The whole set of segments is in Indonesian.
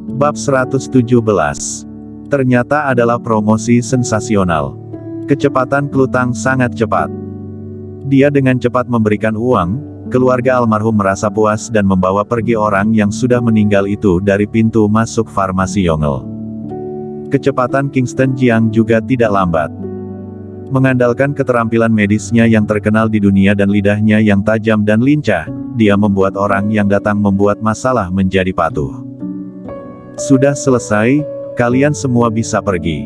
Bab 117. Ternyata adalah promosi sensasional. Kecepatan Klutang sangat cepat. Dia dengan cepat memberikan uang, keluarga almarhum merasa puas dan membawa pergi orang yang sudah meninggal itu dari pintu masuk farmasi Yongle. Kecepatan Kingston Jiang juga tidak lambat. Mengandalkan keterampilan medisnya yang terkenal di dunia dan lidahnya yang tajam dan lincah, dia membuat orang yang datang membuat masalah menjadi patuh. Sudah selesai, kalian semua bisa pergi.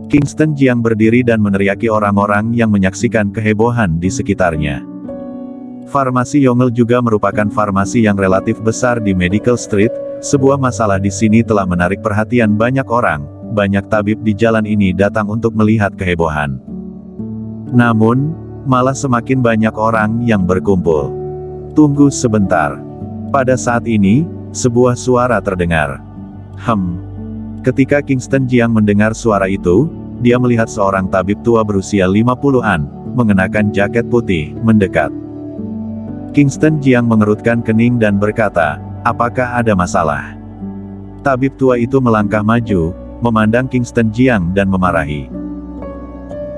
Kingston Jiang berdiri dan meneriaki orang-orang yang menyaksikan kehebohan di sekitarnya. Farmasi Yongle juga merupakan farmasi yang relatif besar di Medical Street. Sebuah masalah di sini telah menarik perhatian banyak orang. Banyak tabib di jalan ini datang untuk melihat kehebohan. Namun, malah semakin banyak orang yang berkumpul. Tunggu sebentar. Pada saat ini, sebuah suara terdengar. Ketika Kingston Jiang mendengar suara itu, dia melihat seorang tabib tua berusia 50-an, mengenakan jaket putih, mendekat. Kingston Jiang mengerutkan kening dan berkata, "Apakah ada masalah?" Tabib tua itu melangkah maju, memandang Kingston Jiang dan memarahi.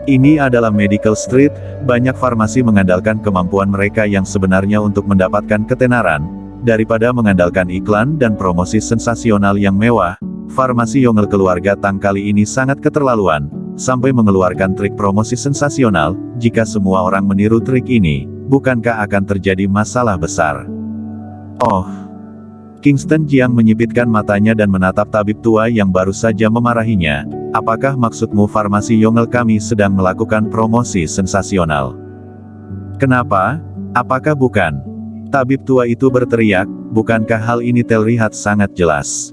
Ini adalah Medical Street, banyak farmasi mengandalkan kemampuan mereka yang sebenarnya untuk mendapatkan ketenaran, daripada mengandalkan iklan dan promosi sensasional yang mewah. Farmasi Yongle keluarga Tang kali ini sangat keterlaluan, sampai mengeluarkan trik promosi sensasional. Jika semua orang meniru trik ini, bukankah akan terjadi masalah besar? Oh. Kingston Jiang menyipitkan matanya dan menatap tabib tua yang baru saja memarahinya. "Apakah maksudmu farmasi Yongle kami sedang melakukan promosi sensasional?" "Kenapa? Apakah bukan?" Tabib tua itu berteriak, "Bukankah hal ini terlihat sangat jelas?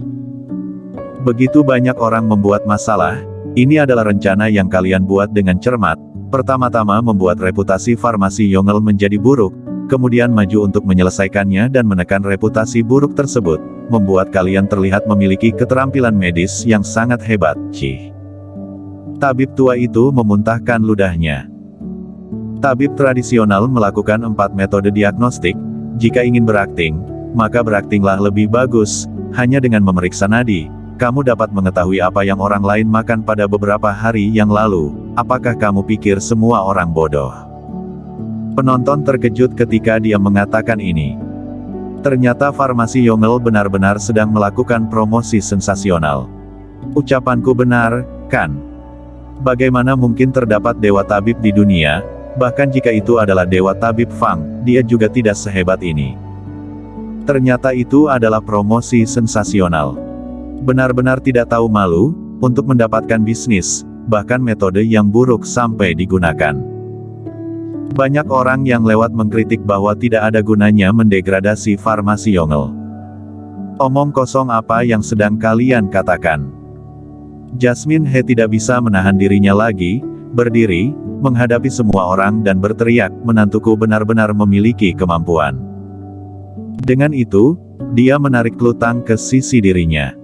Begitu banyak orang membuat masalah. Ini adalah rencana yang kalian buat dengan cermat. Pertama-tama membuat reputasi farmasi Yongle menjadi buruk, kemudian maju untuk menyelesaikannya dan menekan reputasi buruk tersebut, membuat kalian terlihat memiliki keterampilan medis yang sangat hebat." Cih. Tabib tua itu memuntahkan ludahnya. Tabib tradisional melakukan 4 metode diagnostik. Jika ingin berakting, maka beraktinglah lebih bagus. Hanya dengan memeriksa nadi, kamu dapat mengetahui apa yang orang lain makan pada beberapa hari yang lalu. Apakah kamu pikir semua orang bodoh? Penonton terkejut ketika dia mengatakan ini. Ternyata farmasi Yongle benar-benar sedang melakukan promosi sensasional. Ucapanku benar, kan? Bagaimana mungkin terdapat dewa tabib di dunia? Bahkan jika itu adalah dewa tabib Fang, dia juga tidak sehebat ini. Ternyata itu adalah promosi sensasional. Benar-benar tidak tahu malu, untuk mendapatkan bisnis, bahkan metode yang buruk sampai digunakan. Banyak orang yang lewat mengkritik bahwa tidak ada gunanya mendegradasi farmasi Yongle. Omong kosong apa yang sedang kalian katakan? Jasmine He tidak bisa menahan dirinya lagi, berdiri, menghadapi semua orang dan berteriak, "Menantuku benar-benar memiliki kemampuan." Dengan itu, dia menarik Klutang ke sisi dirinya.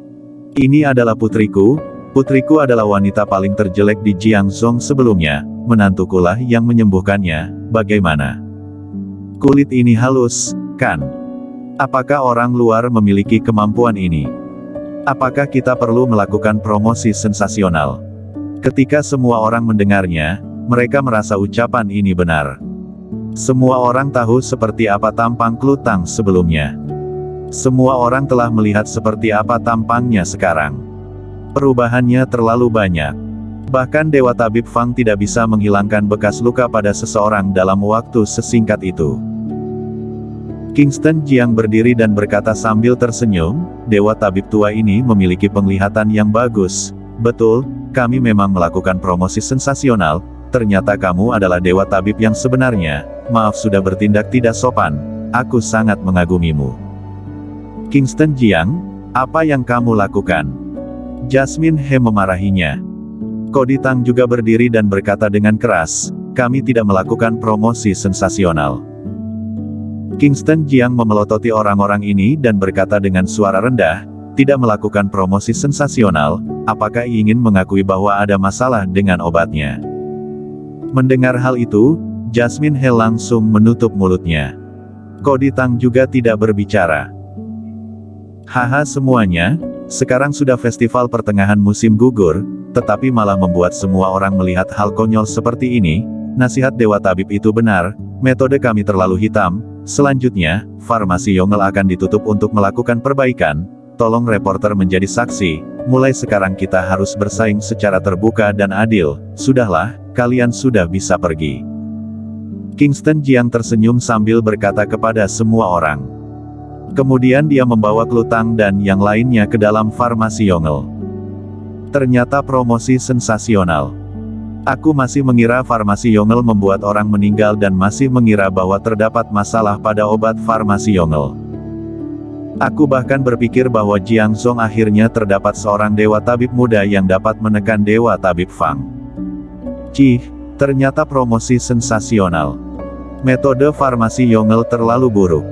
"Ini adalah putriku. Putriku adalah wanita paling terjelek di Jiangzhou sebelumnya. Menantukulah yang menyembuhkannya. Bagaimana? Kulit ini halus, kan? Apakah orang luar memiliki kemampuan ini? Apakah kita perlu melakukan promosi sensasional?" Ketika semua orang mendengarnya, mereka merasa ucapan ini benar. Semua orang tahu seperti apa tampang Klutang sebelumnya. Semua orang telah melihat seperti apa tampangnya sekarang. Perubahannya terlalu banyak. Bahkan Dewa Tabib Fang tidak bisa menghilangkan bekas luka pada seseorang dalam waktu sesingkat itu. Kingston Jiang berdiri dan berkata sambil tersenyum, "Dewa Tabib tua ini memiliki penglihatan yang bagus. Betul, kami memang melakukan promosi sensasional. Ternyata kamu adalah Dewa Tabib yang sebenarnya. Maaf sudah bertindak tidak sopan. Aku sangat mengagumimu." "Kingston Jiang, apa yang kamu lakukan?" Jasmine He memarahinya. Cody Tang juga berdiri dan berkata dengan keras, "Kami tidak melakukan promosi sensasional." Kingston Jiang memelototi orang-orang ini dan berkata dengan suara rendah, "Tidak melakukan promosi sensasional, apakah ingin mengakui bahwa ada masalah dengan obatnya?" Mendengar hal itu, Jasmine He langsung menutup mulutnya. Cody Tang juga tidak berbicara. "Haha semuanya, Sekarang sudah festival pertengahan musim gugur, tetapi malah membuat semua orang melihat hal konyol seperti ini. Nasihat Dewa Tabib itu benar, metode kami terlalu hitam. Selanjutnya, farmasi Yongel akan ditutup untuk melakukan perbaikan. Tolong reporter menjadi saksi, mulai sekarang kita harus bersaing secara terbuka dan adil. Sudahlah, kalian sudah bisa pergi. Kingston Jiang tersenyum sambil berkata kepada semua orang. Kemudian dia membawa Klutang dan yang lainnya ke dalam farmasi Yongel. Ternyata promosi sensasional. Aku masih mengira farmasi Yongel membuat orang meninggal dan masih mengira bahwa terdapat masalah pada obat farmasi Yongel. Aku bahkan berpikir bahwa Jiang Zhong akhirnya terdapat seorang dewa tabib muda yang dapat menekan dewa tabib Fang. Cih, ternyata promosi sensasional. Metode farmasi Yongel terlalu buruk.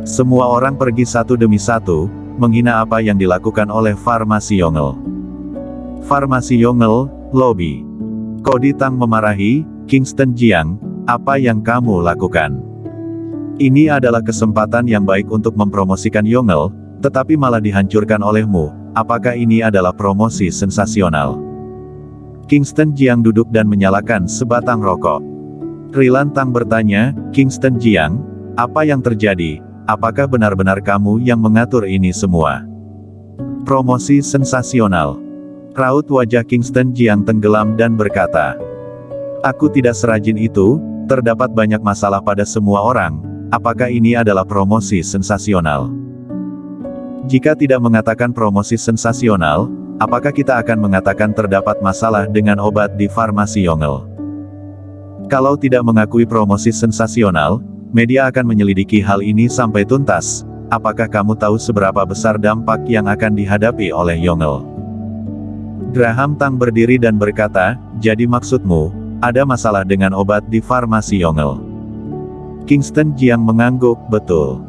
Semua orang pergi satu demi satu, menghina apa yang dilakukan oleh farmasi Yongel. Farmasi Yongel, lobby. Cody Tang memarahi, Kingston Jiang, apa yang kamu lakukan? Ini adalah kesempatan yang baik untuk mempromosikan Yongel, tetapi malah dihancurkan olehmu. Apakah ini adalah promosi sensasional? Kingston Jiang duduk dan menyalakan sebatang rokok. Rilan Tang bertanya, Kingston Jiang, apa yang terjadi? Apakah benar-benar kamu yang mengatur ini semua? Promosi sensasional. Raut wajah Kingston Jiang tenggelam dan berkata, aku tidak serajin itu, terdapat banyak masalah pada semua orang. Apakah ini adalah promosi sensasional? Jika tidak mengatakan promosi sensasional, apakah kita akan mengatakan terdapat masalah dengan obat di farmasi Yongel? Kalau tidak mengakui promosi sensasional, media akan menyelidiki hal ini sampai tuntas. Apakah kamu tahu seberapa besar dampak yang akan dihadapi oleh Yongel? Graham Tang berdiri dan berkata, jadi maksudmu, ada masalah dengan obat di farmasi Yongel? Kingston Jiang mengangguk, betul.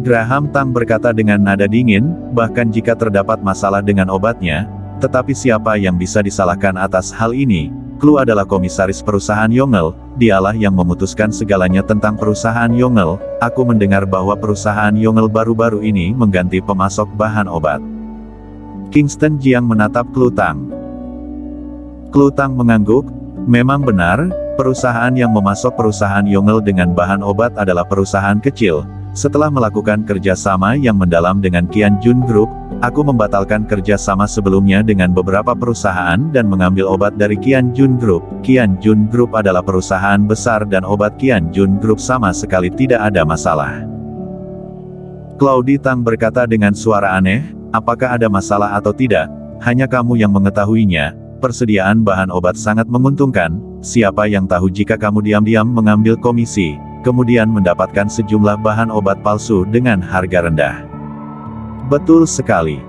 Graham Tang berkata dengan nada dingin, bahkan jika terdapat masalah dengan obatnya, tetapi siapa yang bisa disalahkan atas hal ini? Clue adalah komisaris perusahaan Yongel, dialah yang memutuskan segalanya tentang perusahaan Yongel. Aku mendengar bahwa perusahaan Yongel baru-baru ini mengganti pemasok bahan obat. Kingston Jiang menatap Klutang. Klutang mengangguk, memang benar, perusahaan yang memasok perusahaan Yongel dengan bahan obat adalah perusahaan kecil. Setelah melakukan kerjasama yang mendalam dengan Qian Jun Group, aku membatalkan kerjasama sebelumnya dengan beberapa perusahaan dan mengambil obat dari Qian Jun Group. Qian Jun Group adalah perusahaan besar dan obat Qian Jun Group sama sekali tidak ada masalah. Cloudy Tang berkata dengan suara aneh, apakah ada masalah atau tidak, hanya kamu yang mengetahuinya. Persediaan bahan obat sangat menguntungkan, siapa yang tahu jika kamu diam-diam mengambil komisi, kemudian mendapatkan sejumlah bahan obat palsu dengan harga rendah. Betul sekali.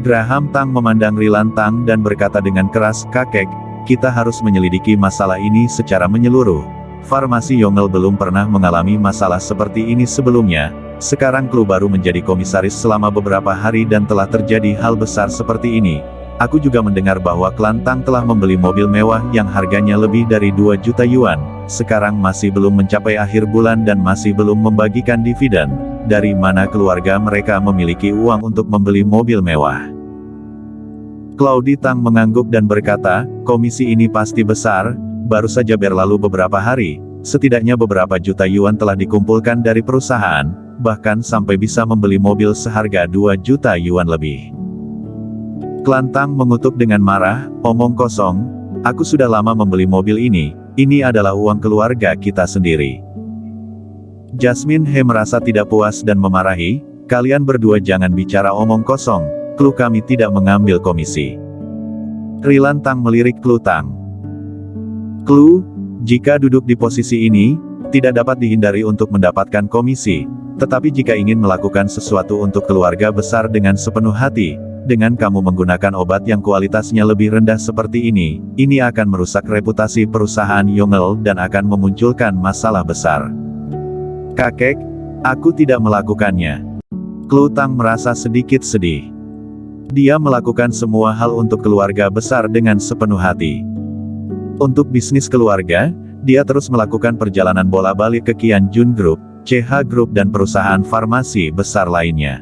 Graham Tang memandang Rilan Tang dan berkata dengan keras, kakek, kita harus menyelidiki masalah ini secara menyeluruh. Farmasi Yongel belum pernah mengalami masalah seperti ini sebelumnya. Sekarang Clue baru menjadi komisaris selama beberapa hari dan telah terjadi hal besar seperti ini. Aku juga mendengar bahwa klan Tang telah membeli mobil mewah yang harganya lebih dari 2 juta yuan. Sekarang masih belum mencapai akhir bulan dan masih belum membagikan dividen. Dari mana keluarga mereka memiliki uang untuk membeli mobil mewah? Cloudy Tang mengangguk dan berkata, komisi ini pasti besar, baru saja berlalu beberapa hari, setidaknya beberapa juta yuan telah dikumpulkan dari perusahaan, bahkan sampai bisa membeli mobil seharga 2 juta yuan lebih. Klan Tang mengutuk dengan marah, omong kosong, aku sudah lama membeli mobil ini adalah uang keluarga kita sendiri. Jasmine He merasa tidak puas dan memarahi, kalian berdua jangan bicara omong kosong, Clue kami tidak mengambil komisi. Rilan Tang melirik Clue Tang. Clue, jika duduk di posisi ini, tidak dapat dihindari untuk mendapatkan komisi, tetapi jika ingin melakukan sesuatu untuk keluarga besar dengan sepenuh hati, dengan kamu menggunakan obat yang kualitasnya lebih rendah seperti ini akan merusak reputasi perusahaan Yongel dan akan memunculkan masalah besar. Kakek, aku tidak melakukannya. Clue Tang merasa sedikit sedih. Dia melakukan semua hal untuk keluarga besar dengan sepenuh hati. Untuk bisnis keluarga, dia terus melakukan perjalanan bola-balik ke Qian Jun Group, CH Group dan perusahaan farmasi besar lainnya.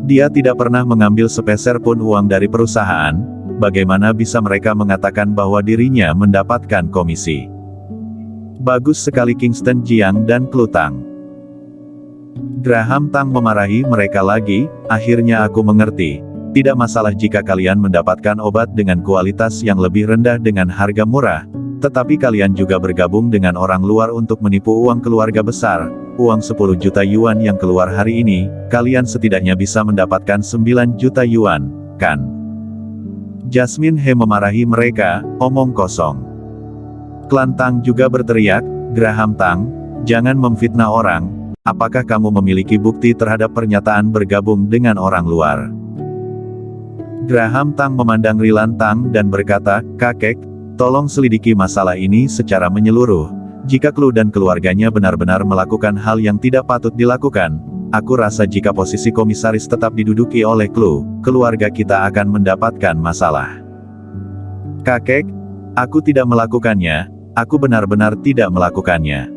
Dia tidak pernah mengambil sepeser pun uang dari perusahaan, bagaimana bisa mereka mengatakan bahwa dirinya mendapatkan komisi? Bagus sekali Kingston Jiang dan Klutang. Graham Tang memarahi mereka lagi, akhirnya aku mengerti. Tidak masalah jika kalian mendapatkan obat dengan kualitas yang lebih rendah dengan harga murah, tetapi kalian juga bergabung dengan orang luar untuk menipu uang keluarga besar, uang 10 juta yuan yang keluar hari ini, kalian setidaknya bisa mendapatkan 9 juta yuan, kan? Jasmine He memarahi mereka, omong kosong. Klan Tang juga berteriak, Graham Tang, jangan memfitnah orang, apakah kamu memiliki bukti terhadap pernyataan bergabung dengan orang luar? Graham Tang memandang Rilan Tang dan berkata, kakek, tolong selidiki masalah ini secara menyeluruh. Jika Klu dan keluarganya benar-benar melakukan hal yang tidak patut dilakukan, aku rasa jika posisi komisaris tetap diduduki oleh Klu, keluarga kita akan mendapatkan masalah. Kakek, aku tidak melakukannya, aku benar-benar tidak melakukannya.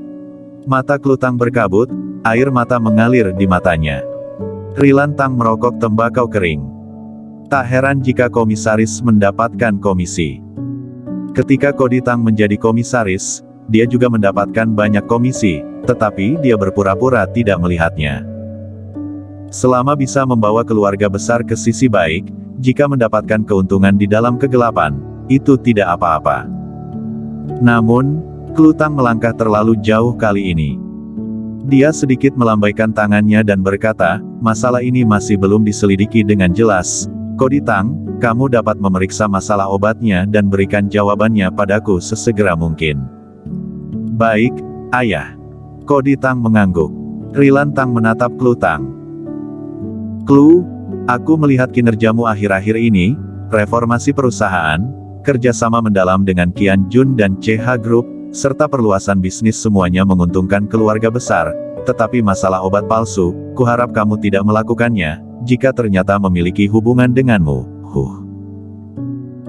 Mata Klutang berkabut, air mata mengalir di matanya. Rilan Tang merokok tembakau kering. Tak heran jika komisaris mendapatkan komisi. Ketika Cody Tang menjadi komisaris, dia juga mendapatkan banyak komisi, tetapi dia berpura-pura tidak melihatnya. Selama bisa membawa keluarga besar ke sisi baik, jika mendapatkan keuntungan di dalam kegelapan, itu tidak apa-apa. Namun, Klutang melangkah terlalu jauh kali ini. Dia sedikit melambaikan tangannya dan berkata, masalah ini masih belum diselidiki dengan jelas. Cody Tang, kamu dapat memeriksa masalah obatnya dan berikan jawabannya padaku sesegera mungkin. Baik, ayah. Cody Tang mengangguk. Rilan Tang menatap Klutang. Klu, aku melihat kinerjamu akhir-akhir ini, reformasi perusahaan, kerjasama mendalam dengan Qian Jun dan CH Group, serta perluasan bisnis semuanya menguntungkan keluarga besar, tetapi masalah obat palsu, kuharap kamu tidak melakukannya, jika ternyata memiliki hubungan denganmu.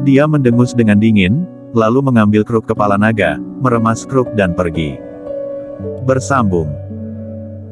Dia mendengus dengan dingin, lalu mengambil kruk kepala naga, meremas kruk dan pergi. Bersambung.